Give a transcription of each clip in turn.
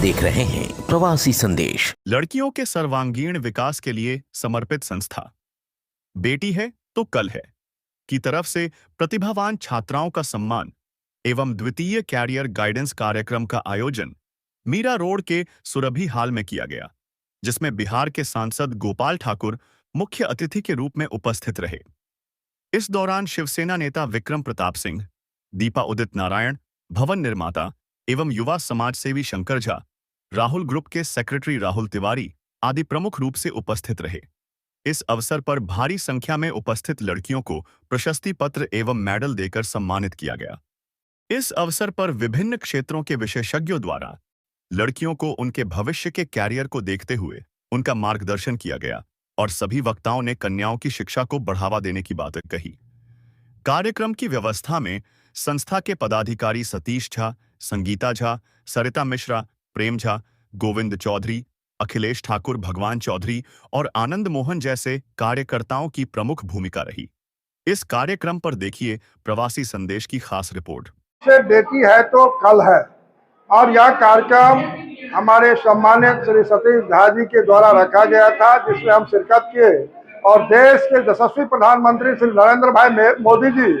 देख रहे हैं प्रवासी संदेश। लड़कियों के सर्वांगीण विकास के लिए समर्पित संस्था बेटी है तो कल है की तरफ से प्रतिभावान छात्राओं का सम्मान एवं द्वितीय कैरियर गाइडेंस कार्यक्रम का आयोजन मीरा रोड के सुरभि हाल में किया गया, जिसमें बिहार के सांसद गोपाल ठाकुर मुख्य अतिथि के रूप में उपस्थित रहे। इस दौरान शिवसेना नेता विक्रम प्रताप सिंह, दीपा उदित नारायण, भवन निर्माता एवं युवा समाज सेवी शंकर झा, राहुल ग्रुप के सेक्रेटरी राहुल तिवारी आदि प्रमुख रूप से उपस्थित रहे। इस अवसर पर भारी संख्या में उपस्थित लड़कियों को प्रशस्ति पत्र एवं मेडल देकर सम्मानित किया गया। इस अवसर पर विभिन्न क्षेत्रों के विशेषज्ञों द्वारा लड़कियों को उनके भविष्य के कैरियर को देखते हुए उनका मार्गदर्शन किया गया और सभी वक्ताओं ने कन्याओं की शिक्षा को बढ़ावा देने की बात कही। कार्यक्रम की व्यवस्था में संस्था के पदाधिकारी सतीश झा, संगीता झा, सरिता मिश्रा, प्रेम झा, गोविंद चौधरी, अखिलेश ठाकुर, भगवान चौधरी और आनंद मोहन जैसे कार्यकर्ताओं की प्रमुख भूमिका रही। इस कार्यक्रम पर देखिए प्रवासी संदेश की खास रिपोर्ट। बेटी है तो कल है, और यह कार्यक्रम हमारे सम्मानित श्री सतीश झा जी के द्वारा रखा गया था, जिसमें हम शिरकत किए और देश के यशस्वी प्रधानमंत्री श्री नरेंद्र भाई मोदी जी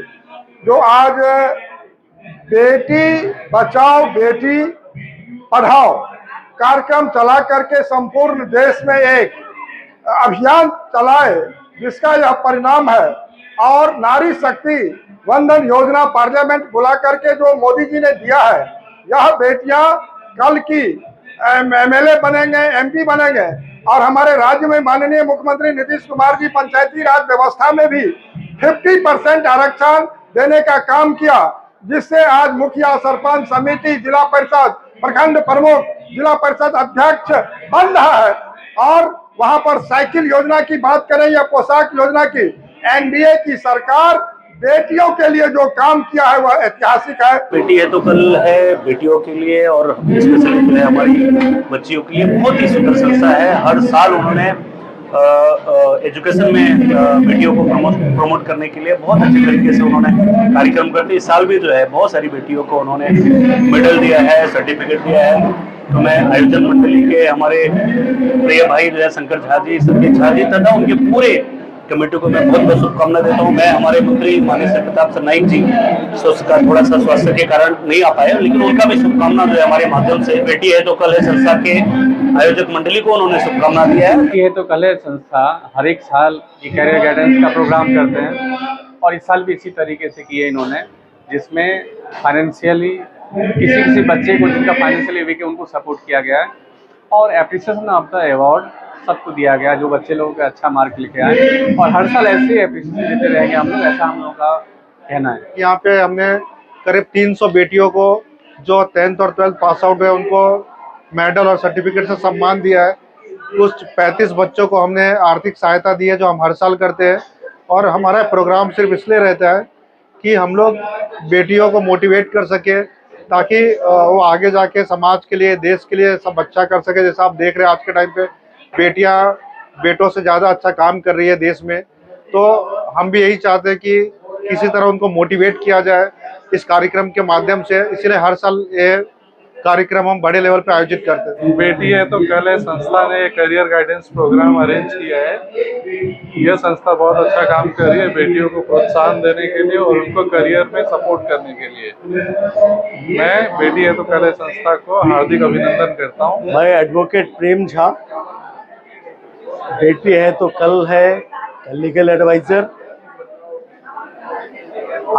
जो आज बेटी बचाओ बेटी पढ़ाओ कार्यक्रम चला करके संपूर्ण देश में एक अभियान चलाए, जिसका यह परिणाम है। और नारी शक्ति वंदन योजना पार्लियामेंट बुला करके जो मोदी जी ने दिया है, यह बेटियां कल की एमएलए बनेंगे, एमपी बनेंगे। और हमारे राज्य में माननीय मुख्यमंत्री नीतीश कुमार जी पंचायती राज व्यवस्था में भी 50% आरक्षण देने का काम किया, जिससे आज मुखिया, सरपंच, समिति, जिला परिषद, प्रखंड प्रमुख, जिला परिषद अध्यक्ष बन रहा है। और वहां पर साइकिल योजना की बात करें या पोशाक योजना की, एनडीए की सरकार बेटियों के लिए जो काम किया है वह ऐतिहासिक है। बेटी है तो कल है बेटियों के लिए और स्पेशली हमारी बच्चियों के लिए बहुत ही सुंदर संस्था है। हर साल उन्होंने एजुकेशन में बेटियों को प्रमोट करने के लिए बहुत अच्छे तरीके से उन्होंने कार्यक्रम करते। इस साल भी जो है बहुत सारी बेटियों को उन्होंने मेडल दिया है, सर्टिफिकेट दिया है। तो मैं आयोजन मंडली के हमारे प्रिय भाई जो है शंकर झा जी, सतीश झा जी तथा उनके पूरे कमेटी को मैं बहुत बहुत शुभकामना देता हूँ। मैं हमारे मंत्री माननीय श्री प्रताप सरनाईक जी से उसका थोड़ा सा स्वास्थ्य के कारण नहीं आ पाए, लेकिन उनका भी शुभकामना जो है हमारे माध्यम से बेटी है तो कल है संस्था के आयोजक मंडली को उन्होंने शुभकामना दिया है। बेटी है तो कल है संस्था हर एक साल ये कैरियर गाइडेंस का प्रोग्राम करते हैं और इस साल भी इसी तरीके से किए इन्होंने, जिसमें फाइनेंशियली किसी बच्चे को जिनका फाइनेंशियली वीक है उनको सपोर्ट किया गया है और एप्रिसिएशन ऑफ द अवार्ड सबको दिया गया जो बच्चे लोगों के अच्छा मार्क लेके आए। और हर साल ऐसे ही एप्रिसिएशन देते रहेंगे हम लोग, ऐसा हम लोगों का कहना है। यहाँ पे हमने करीब 300 बेटियों को जो 10th और 12th पास आउट हुए उनको मेडल और सर्टिफिकेट से सम्मान दिया है। कुछ 35 बच्चों को हमने आर्थिक सहायता दी है जो हम हर साल करते हैं। और हमारा प्रोग्राम सिर्फ इसलिए रहता है कि हम लोग बेटियों को मोटिवेट कर सके ताकि वो आगे जाके समाज के लिए, देश के लिए सब अच्छा कर सके। जैसा आप देख रहे हैं आज के टाइम पे बेटियां बेटों से ज़्यादा अच्छा काम कर रही है देश में, तो हम भी यही चाहते हैं कि किसी तरह उनको मोटिवेट किया जाए इस कार्यक्रम के माध्यम से। इसलिए हर साल ये कार्यक्रम हम बड़े लेवल पे आयोजित करते हैं। बेटी है तो कल है संस्था ने करियर गाइडेंस प्रोग्राम अरेंज किया है। यह संस्था बहुत अच्छा काम कर रही है बेटियों को प्रोत्साहन देने के लिए और उनको करियर में सपोर्ट करने के लिए। मैं बेटी है तो कल है संस्था को हार्दिक अभिनंदन करता हूँ। मैं एडवोकेट प्रेम झा, बेटी है तो कल है लीगल एडवाइजर।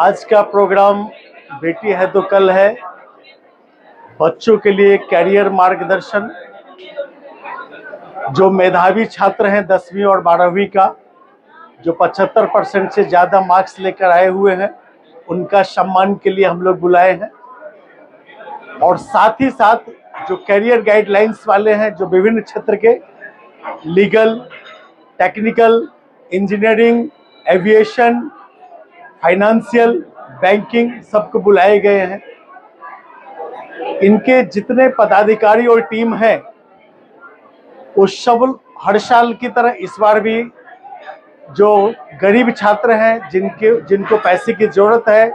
आज का प्रोग्राम बेटी है तो कल है बच्चों के लिए कैरियर मार्गदर्शन। जो मेधावी छात्र हैं 10वीं और 12वीं का, जो 75% से ज़्यादा मार्क्स लेकर आए हुए हैं, उनका सम्मान के लिए हम लोग बुलाए हैं। और साथ ही साथ जो कैरियर गाइडलाइंस वाले हैं, जो विभिन्न क्षेत्र के legal, technical, engineering, aviation, financial, banking, सबको बुलाए गए हैं। इनके जितने पदाधिकारी और टीम है वो सब हर साल की तरह इस बार भी जो गरीब छात्र हैं जिनको पैसे की जरूरत है,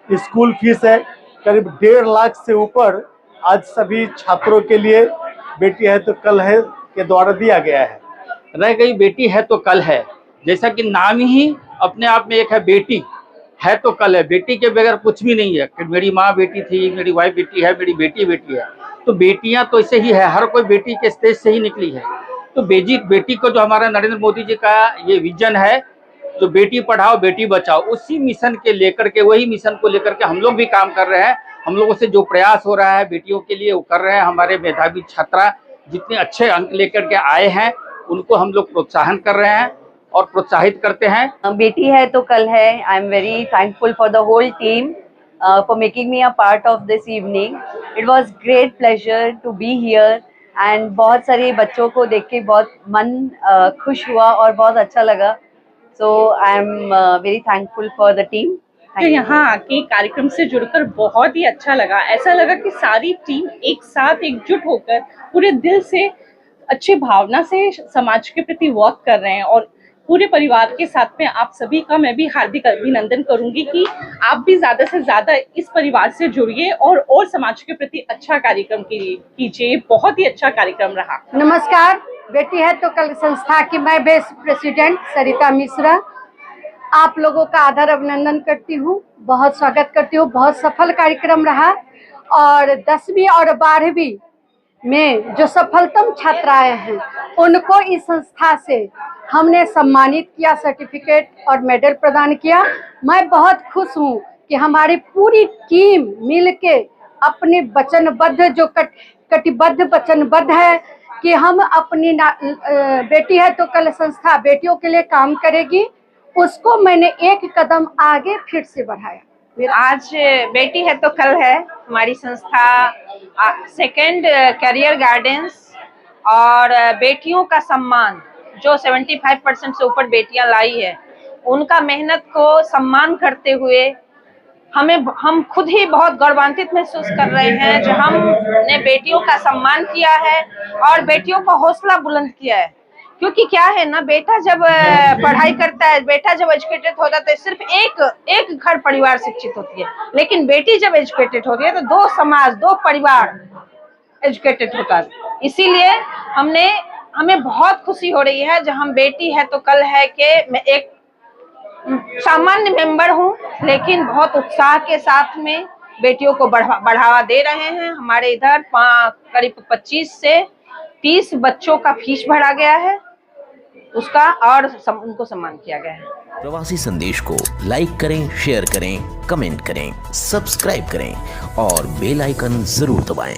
स्कूल फीस है करीब 1.5 लाख से ऊपर आज सभी छात्रों के लिए बेटी है तो कल है के द्वारा दिया गया है। रह गई बेटी है तो कल है, जैसा कि नाम ही अपने आप में एक है, बेटी है तो कल है। बेटी के बगैर कुछ भी नहीं है कि मेरी माँ बेटी थी, मेरी वाइफ बेटी है, मेरी बेटी बेटी है। तो बेटियां तो ऐसे ही है, हर कोई बेटी के स्टेज से ही निकली है। तो बेटी को जो हमारा नरेंद्र मोदी जी का ये विजन है, जो बेटी पढ़ाओ बेटी बचाओ, उसी मिशन के लेकर के, वही मिशन को लेकर के हम लोग भी काम कर रहे हैं। हम लोगों से जो प्रयास हो रहा है बेटियों के लिए वो कर रहे हैं। हमारे मेधावी छात्रा जितने अच्छे अंक लेकर के आए हैं उनको हम लोग प्रोत्साहन कर रहे हैं और प्रोत्साहित करते हैं। बेटी है तो कल है। I am very thankful for the whole team for making me a part of this evening. It was great pleasure to be here and बहुत सारे बच्चों को देख के बहुत मन खुश हुआ और बहुत अच्छा लगा। So I am very thankful for the team. तो यहाँ आके कार्यक्रम से जुड़कर बहुत ही अच्छा लगा। ऐसा लगा कि सारी टीम एक साथ एकजुट होकर पूरे दिल से अच्छी भावना से समाज के प्रति वर्क कर रहे हैं। और पूरे परिवार के साथ में आप सभी का मैं भी हार्दिक अभिनंदन करूंगी कि आप भी ज्यादा से ज्यादा इस परिवार से जुड़िए और समाज के प्रति अच्छा कार्यक्रम कीजिए। बहुत ही अच्छा कार्यक्रम रहा। नमस्कार, बेटी है तो कल संस्था की मैं बेस प्रेसिडेंट सरिता मिश्रा आप लोगों का आदर अभिनंदन करती हूँ, बहुत स्वागत करती हूँ। बहुत सफल कार्यक्रम रहा और 10वीं और 12वीं में जो सफलतम छात्राएं हैं उनको इस संस्था से हमने सम्मानित किया, सर्टिफिकेट और मेडल प्रदान किया। मैं बहुत खुश हूँ कि हमारी पूरी टीम मिलके अपने वचनबद्ध जो कटिबद्ध वचनबद्ध है कि हम अपनी बेटी है तो कल संस्था बेटियों के लिए काम करेगी, उसको मैंने एक कदम आगे फिर से बढ़ाया। आज बेटी है तो कल है हमारी संस्था सेकंड करियर गाइडेंस और बेटियों का सम्मान जो 75% से ऊपर बेटियां लाई है उनका मेहनत को सम्मान करते हुए हम खुद ही बहुत गौरवान्वित महसूस कर रहे हैं जो हमने बेटियों का सम्मान किया है और बेटियों का हौसला बुलंद किया है। क्योंकि क्या है ना, बेटा जब पढ़ाई करता है, बेटा जब एजुकेटेड होता है तो सिर्फ एक घर परिवार शिक्षित होती है, लेकिन बेटी जब एजुकेटेड होती है तो 2 समाज 2 परिवार एजुकेटेड होता है। इसीलिए हमें बहुत खुशी हो रही है जब हम बेटी है तो कल है के मैं एक सामान्य मेंबर हूँ, लेकिन बहुत उत्साह के साथ में बेटियों को बढ़ावा दे रहे हैं। हमारे इधर करीब 25 से 30 बच्चों का फीस भरा गया है उसका और उनको सम्मान किया गया है। प्रवासी संदेश को लाइक करें, शेयर करें, कमेंट करें, सब्सक्राइब करें और बेल आइकन जरूर दबाएं।